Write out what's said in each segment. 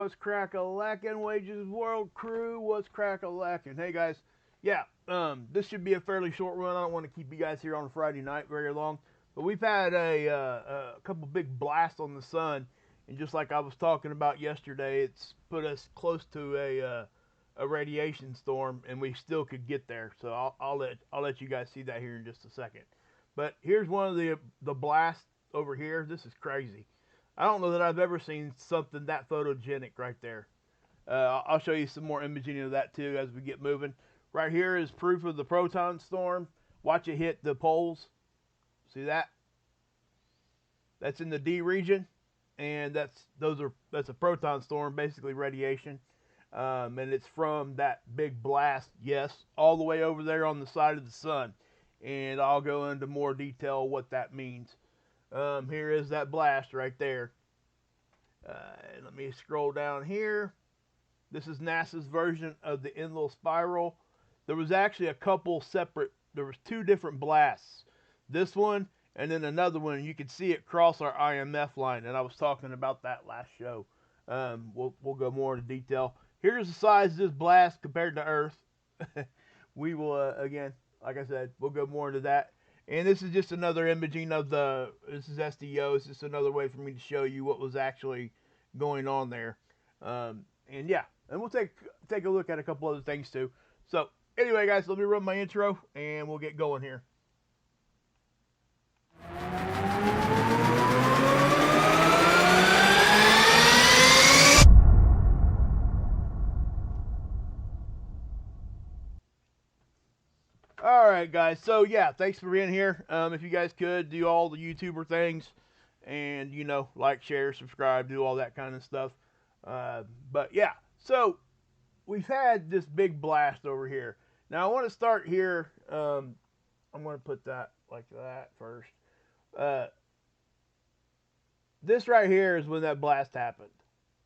What's crack-a-lackin', Wages World crew? What's crack-a-lackin'? Hey guys, yeah, this should be a fairly short one. I don't want to keep you guys here on a Friday night very long, but we've had a couple big blasts on the sun, and just like I was talking about yesterday, it's put us close to a radiation storm, and we still could get there. So I'll let you guys see that here in just a second. But here's one of the blasts over here. This is crazy. I don't know that I've ever seen something that photogenic right there. I'll show you some more imaging of that too as we get moving. Right here is proof of the proton storm. Watch it hit the poles. See that? That's in the D region, and that's a proton storm, basically radiation, and it's from that big blast. Yes, all the way over there on the side of the sun, and I'll go into more detail what that means. Here is that blast right there. Let me scroll down here. This is NASA's version of the Enlil spiral. There was actually a couple separate, there was two different blasts. This one and then another one. You could see it cross our IMF line, and I was talking about that last show. We'll go more into detail. Here's the size of this blast compared to Earth. We will, again, like I said, we'll go more into that. And this is just another imaging of this is SDO. It's just another way for me to show you what was actually going on there. And yeah, and we'll take a look at a couple other things too. So anyway, guys, let me run my intro and we'll get going here. All right, guys. So yeah, thanks for being here. If you guys could do all the YouTuber things, and like, share, subscribe, do all that kind of stuff. But yeah, so we've had this big blast over here. Now I want to start here. I'm going to put that like that first. Uh, this right here is when that blast happened.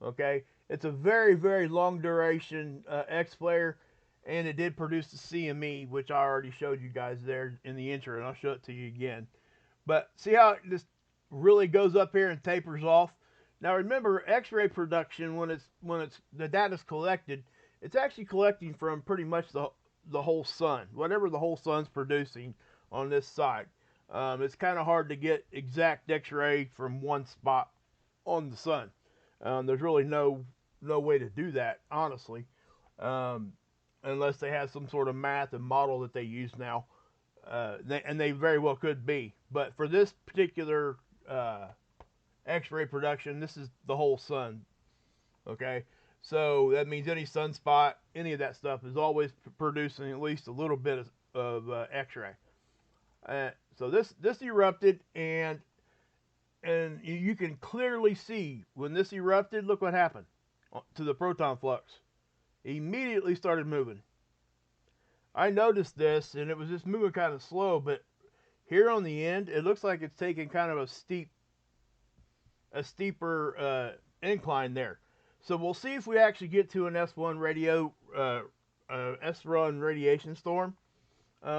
Okay, it's a very very long duration X flare, and it did produce the CME, which I already showed you guys there in the intro, and I'll show it to you again. But see how it just really goes up here and tapers off. Now remember, X-ray production, when it's the data's collected, it's actually collecting from pretty much the whole sun, whatever the whole sun's producing on this side. It's kind of hard to get exact X-ray from one spot on the sun. There's really no way to do that, honestly, unless they have some sort of math and model that they use now. And they very well could be. But for this particular X-ray production, this is the whole sun. Okay, so that means any sunspot, any of that stuff is always producing at least a little bit of X-ray. So this erupted, and you can clearly see when this erupted. Look what happened to the proton flux. It immediately started moving. I noticed this, and it was just moving kind of slow, but here on the end, it looks like it's taking kind of a steeper incline there. So we'll see if we actually get to an S1 S1 radiation storm.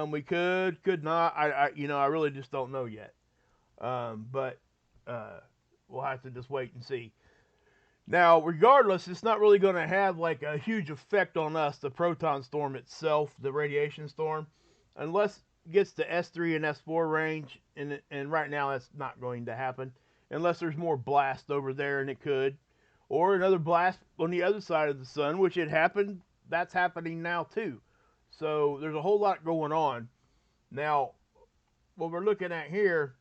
We could not. I really just don't know yet. But we'll have to just wait and see. Now, regardless, it's not really going to have like a huge effect on us, the proton storm itself, the radiation storm, unless it gets to S3 and S4 range, and right now that's not going to happen, unless there's more blast over there, and it could, or another blast on the other side of the sun, which it happened. That's happening now too. So there's a whole lot going on. Now, what we're looking at here,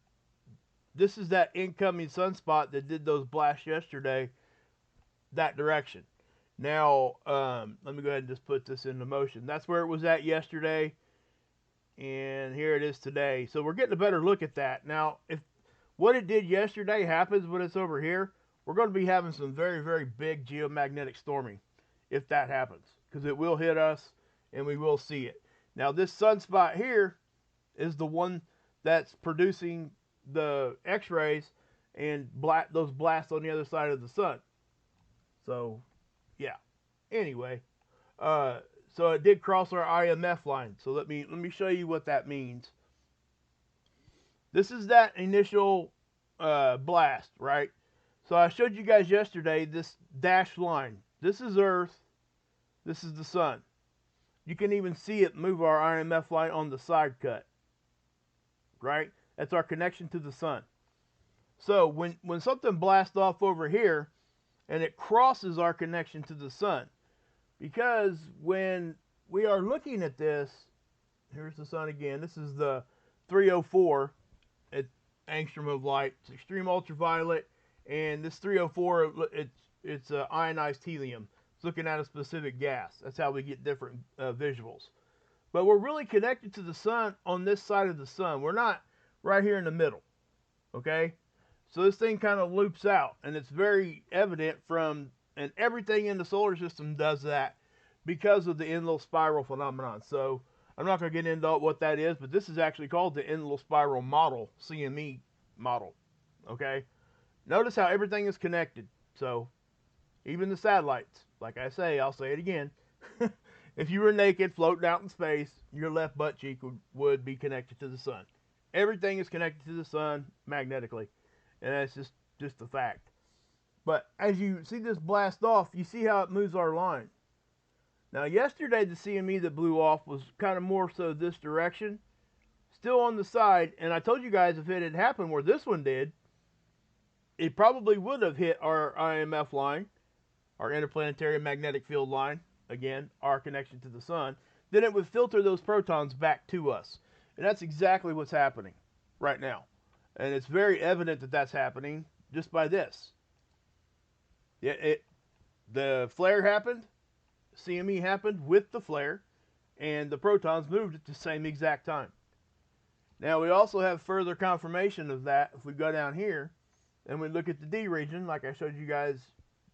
this is that incoming sunspot that did those blasts yesterday, that direction. Now, let me go ahead and just put this into motion. That's where it was at yesterday, and here it is today. So we're getting a better look at that. Now, if what it did yesterday happens when it's over here, we're going to be having some very, very big geomagnetic storming if that happens, because it will hit us, and we will see it. Now, this sunspot here is the one that's producing the X-rays and those blasts on the other side of the sun. So, yeah. Anyway, so it did cross our IMF line. So let me show you what that means. This is that initial blast, right? So I showed you guys yesterday this dashed line. This is Earth. This is the sun. You can even see it move our IMF line on the side cut. Right? That's our connection to the sun. So when something blasts off over here and it crosses our connection to the sun, because when we are looking at this, here's the sun again. This is the 304 angstrom of light. It's extreme ultraviolet, and this 304, it's ionized helium. It's looking at a specific gas. That's how we get different visuals. But we're really connected to the sun on this side of the sun. We're not right here in the middle. Okay? So this thing kind of loops out, and it's very evident from, and everything in the solar system does that because of the Enlil spiral phenomenon. So I'm not going to get into what that is, but this is actually called the Enlil spiral model, CME model. Okay? Notice how everything is connected. So even the satellites, like I say, I'll say it again. If you were naked floating out in space, your left butt cheek would be connected to the sun. Everything is connected to the sun magnetically. And that's just a fact. But as you see this blast off, you see how it moves our line. Now yesterday the CME that blew off was kind of more so this direction. Still on the side, and I told you guys if it had happened where this one did, it probably would have hit our IMF line, our interplanetary magnetic field line, again, our connection to the sun. Then it would filter those protons back to us. And that's exactly what's happening right now. And it's very evident that that's happening just by this. The flare happened, CME happened with the flare, and the protons moved at the same exact time. Now we also have further confirmation of that if we go down here and we look at the D region, like I showed you guys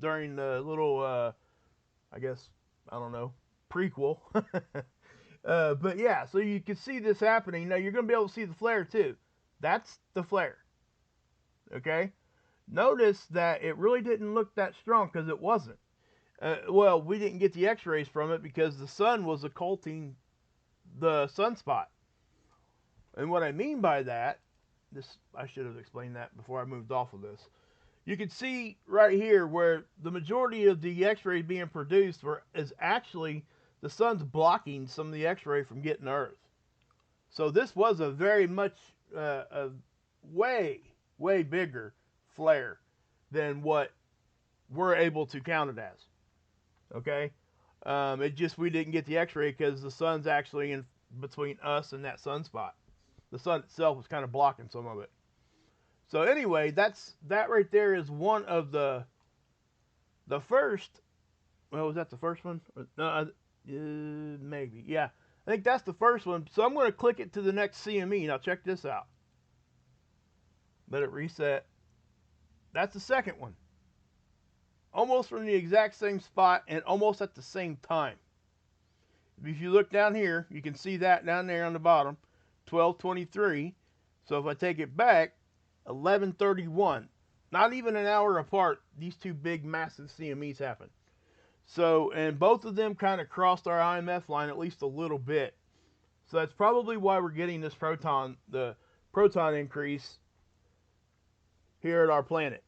during the little, I guess, I don't know, prequel. But yeah, so you can see this happening. Now you're going to be able to see the flare too. That's the flare. Okay? Notice that it really didn't look that strong because it wasn't. Well, we didn't get the x-rays from it because the sun was occulting the sunspot. And what I mean by that, I should have explained that before I moved off of this. You can see right here where the majority of the x-rays being produced is actually the sun's blocking some of the x-ray from getting to Earth. So this was a very much a way bigger flare than what we're able to count it as. Okay? It just, we didn't get the x-ray because the sun's actually in between us and that sunspot. The sun itself was kind of blocking some of it. So anyway, that right there is one of the first. Well, was that the first one? Maybe. Yeah, I think that's the first one. So I'm going to click it to the next CME. Now check this out. Let it reset. That's the second one. Almost from the exact same spot and almost at the same time. If you look down here, you can see that down there on the bottom, 12:23. So if I take it back, 11:31. Not even an hour apart, these two big massive CMEs happened. So, and both of them kind of crossed our IMF line at least a little bit. So that's probably why we're getting this the proton increase here at our planet.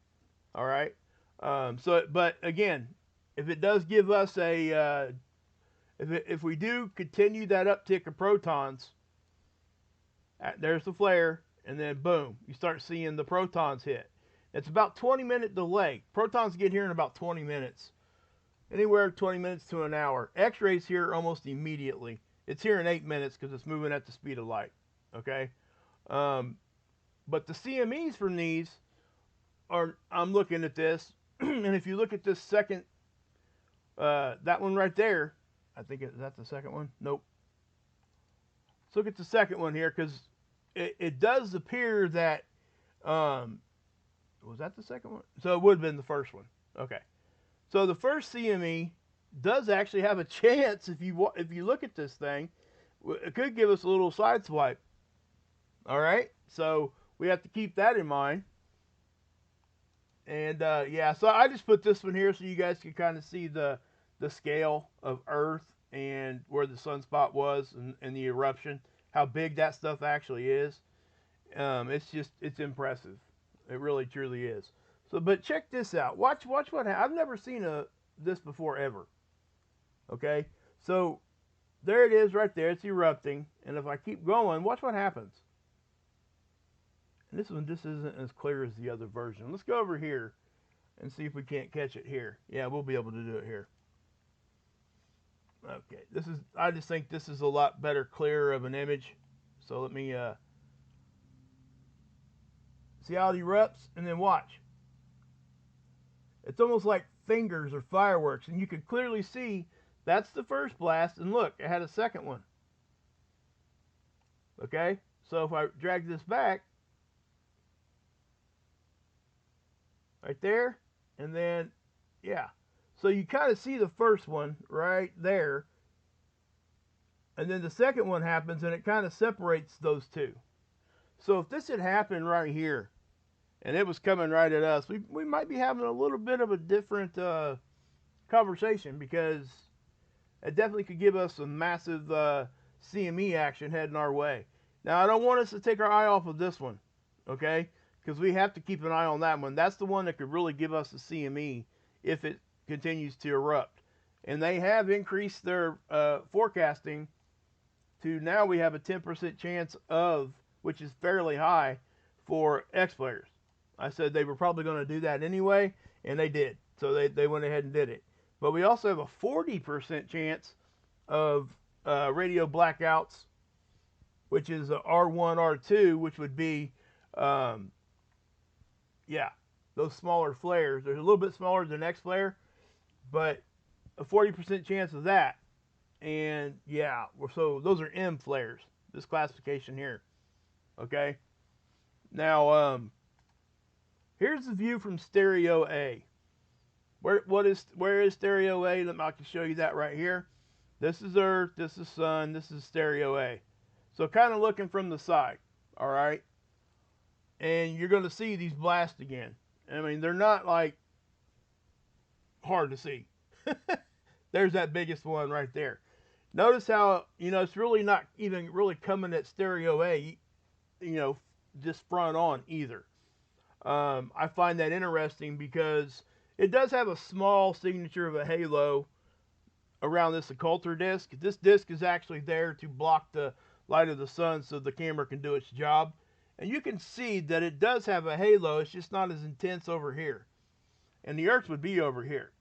All right. But again, if it does give us a, if we do continue that uptick of protons, there's the flare, and then boom, you start seeing the protons hit. It's about 20-minute delay. Protons get here in about 20 minutes. Anywhere 20 minutes to an hour. X-rays here almost immediately. It's here in 8 minutes because it's moving at the speed of light. Okay? But the CMEs from these are, I'm looking at this, and if you look at this second, that one right there, I think, is that the second one? Nope. Let's look at the second one here, because it does appear that, was that the second one? So it would have been the first one. Okay. So the first CME does actually have a chance, if you look at this thing, it could give us a little side swipe. All right? So we have to keep that in mind. And yeah, so I just put this one here so you guys can kind of see the scale of Earth and where the sunspot was and the eruption, how big that stuff actually is. It's impressive. It really truly is. So, but check this out. Watch what I've never seen this before ever. Okay, so there it is right there. It's erupting, and if I keep going, watch what happens. And this one just isn't as clear as the other version. Let's go over here and see if we can't catch it here. Yeah, we'll be able to do it here. Okay, this is, I just think this is a lot better, clearer of an image. So let me see how it erupts, and then watch. It's almost like fingers or fireworks, and you can clearly see that's the first blast, and look, it had a second one. Okay, so if I drag this back, right there, and then, yeah. So you kind of see the first one right there, and then the second one happens, and it kind of separates those two. So if this had happened right here, and it was coming right at us, we might be having a little bit of a different conversation, because it definitely could give us some massive CME action heading our way. Now, I don't want us to take our eye off of this one, okay? Because we have to keep an eye on that one. That's the one that could really give us a CME if it continues to erupt. And they have increased their forecasting to now we have a 10% chance of, which is fairly high for X players. I said they were probably going to do that anyway, and they did. So they went ahead and did it. But we also have a 40% chance of radio blackouts, which is a R1, R2, which would be, yeah, those smaller flares. They're a little bit smaller than X flare, but a 40% chance of that. And yeah, so those are M flares, this classification here. Okay. Now, here's the view from stereo A. Where is stereo A? I can show you that right here. This is Earth, this is Sun, this is stereo A. So kind of looking from the side, all right? And you're going to see these blasts again. I mean, they're not like hard to see. There's that biggest one right there. Notice how, it's really not even really coming at stereo A, just front on either. I find that interesting because it does have a small signature of a halo around this occulter disc. This disc is actually there to block the light of the sun so the camera can do its job. And you can see that it does have a halo, it's just not as intense over here. And the Earth would be over here.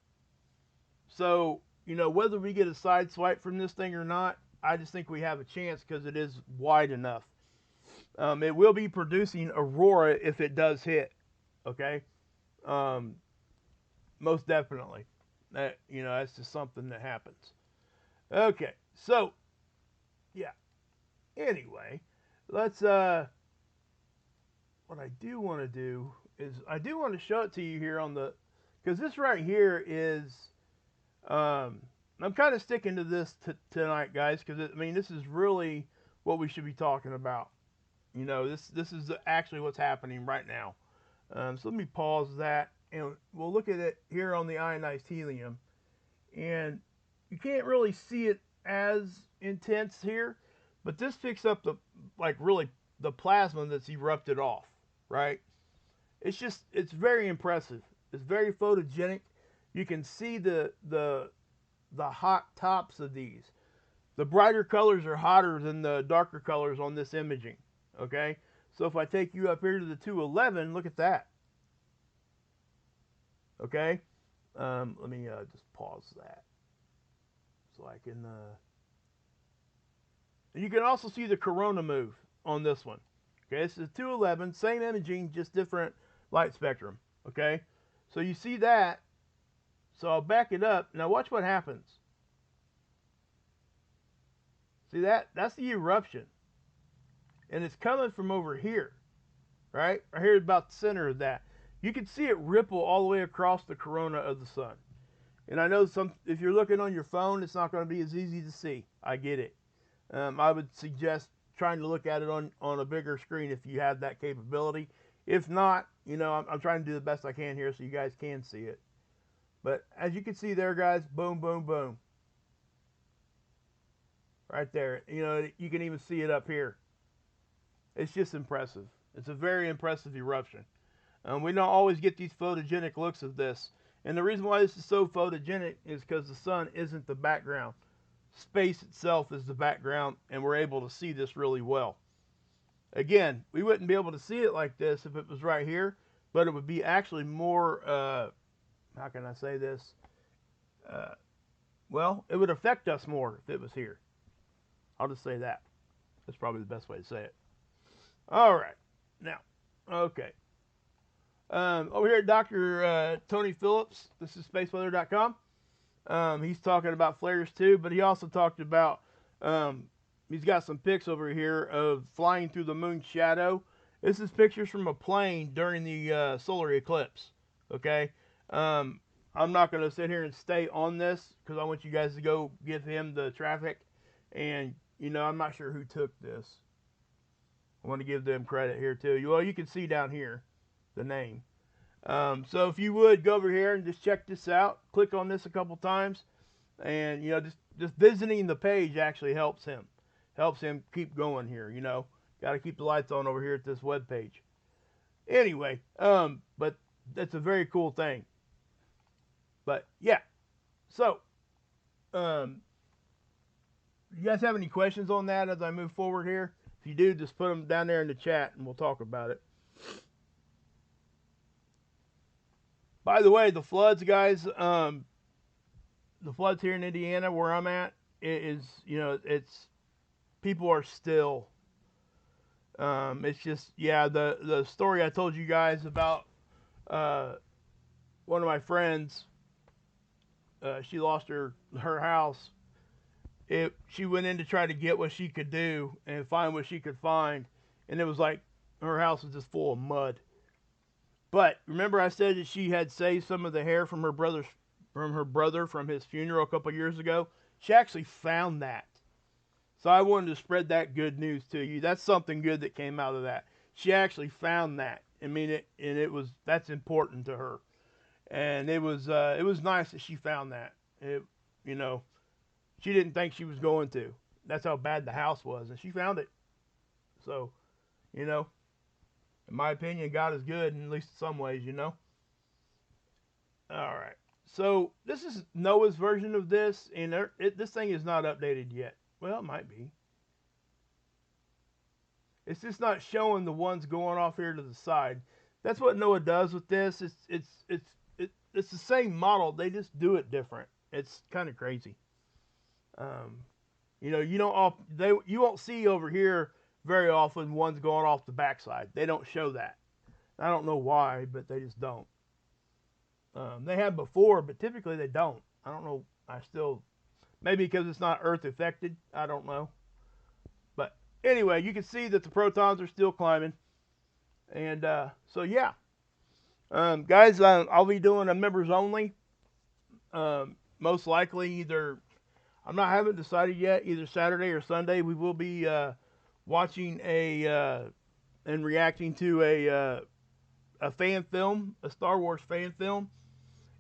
So, whether we get a side swipe from this thing or not, I just think we have a chance because it is wide enough. It will be producing aurora if it does hit, okay? Most definitely. That's just something that happens. Okay, so, yeah. Anyway, let's, what I do want to do is, I do want to show it to you here on the, because this right here is, I'm kind of sticking to this tonight, guys, because, this is really what we should be talking about. This is actually what's happening right now. So let me pause that, and we'll look at it here on the ionized helium. And you can't really see it as intense here, but this picks up really the plasma that's erupted off, right? It's very impressive. It's very photogenic. You can see the hot tops of these. The brighter colors are hotter than the darker colors on this imaging, okay? So if I take you up here to the 211, look at that. Okay? Let me just pause that so I can... And you can also see the corona move on this one. Okay, this is 211, same imaging, just different light spectrum. Okay, so you see that. So I'll back it up. Now watch what happens. See that? That's the eruption. And it's coming from over here. Right? Right here about the center of that. You can see it ripple all the way across the corona of the sun. And I know if you're looking on your phone, it's not going to be as easy to see. I get it. I would suggest trying to look at it on a bigger screen if you have that capability. If not, I'm trying to do the best I can here so you guys can see it. But as you can see there, guys, boom, boom, boom. Right there. You can even see it up here. It's just impressive. It's a very impressive eruption. We don't always get these photogenic looks of this. And the reason why this is so photogenic is because the sun isn't the background. Space itself is the background, and we're able to see this really well. Again, we wouldn't be able to see it like this if it was right here, but it would be actually more, how can I say this? Well, it would affect us more if it was here. I'll just say that. That's probably the best way to say it. All right. Now, okay. Over here at Dr. Tony Phillips, this is spaceweather.com. He's talking about flares too, but he also talked about, he's got some pics over here of flying through the moon's shadow. This is pictures from a plane during the solar eclipse. Okay. I'm not going to sit here and stay on this because I want you guys to go give him the traffic. And, you know, I'm not sure who took this. I want to give them credit here too. Well, you can see down here the name. So if you would go over here and just check this out, click on this a couple times, and, you know, just visiting the page actually helps him keep going here. You know, got to keep the lights on over here at this web page. Anyway, but that's a very cool thing. But yeah, so you guys have any questions on that as I move forward here? If you do, just put them down there in the chat and we'll talk about it. By the way, the floods, guys, the floods here in Indiana where I'm at, it's people are still, it's just, yeah, the story I told you guys about one of my friends, she lost her house. She went in to try to get what she could do and find what she could find, and it was like her house was just full of mud. But remember I said that she had saved some of the hair from her brother from his funeral a couple years ago? She actually found that. So I wanted to spread that good news to you. That's something good that came out of that. She actually found that. I mean, that's important to her. And it was nice that she found that. You know, she didn't think she was going to. That's how bad the house was, and she found it. So, you know, in my opinion, God is good, in at least in some ways, you know. All right. So this is Noah's version of this, and this thing is not updated yet. Well, it might be. It's just not showing the ones going off here to the side. That's what Noah does with this. It's the same model. They just do it different. It's kind of crazy. You know, you won't see over here very often ones going off the backside. They don't show that. I don't know why, but they just don't. They have before, but typically they don't. I don't know. Maybe because it's not Earth affected. I don't know. But anyway, you can see that the protons are still climbing. And so yeah. Guys, I'll be doing a members only. Most likely either, I haven't decided yet, either Saturday or Sunday. We will be watching and reacting to a fan film, a Star Wars fan film.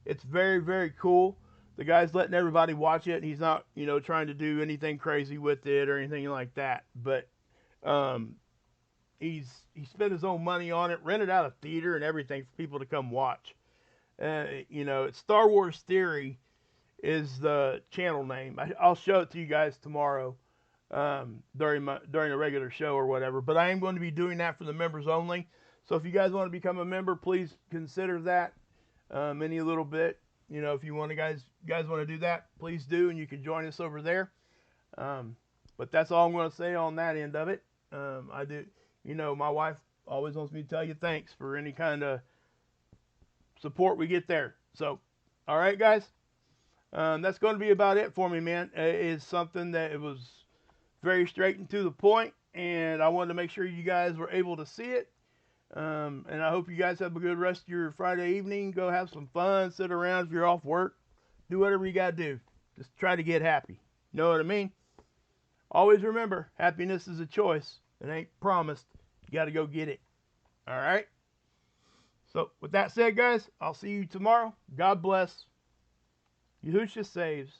It's very, very cool. The guy's letting everybody watch it. He's not, you know, trying to do anything crazy with it or anything like that. But he spent his own money on it, rented out a theater and everything for people to come watch. You know, it's Star Wars Theory is the channel name. I'll show it to you guys tomorrow during a regular show or whatever. But I am going to be doing that for the members only. So if you guys want to become a member, please consider that any little bit. You know, if you want to guys want to do that, please do, and you can join us over there. But that's all I'm going to say on that end of it. I do, you know, my wife always wants me to tell you thanks for any kind of support we get there. So, all right, guys. That's going to be about it for me, man. It is something that it was very straight and to the point, and I wanted to make sure you guys were able to see it. And I hope you guys have a good rest of your Friday evening. Go have some fun, sit around if you're off work. Do whatever you got to do. Just try to get happy. Know what I mean? Always remember, happiness is a choice. It ain't promised. You got to go get it. All right? So, with that said, guys, I'll see you tomorrow. God bless. Yahushua saves.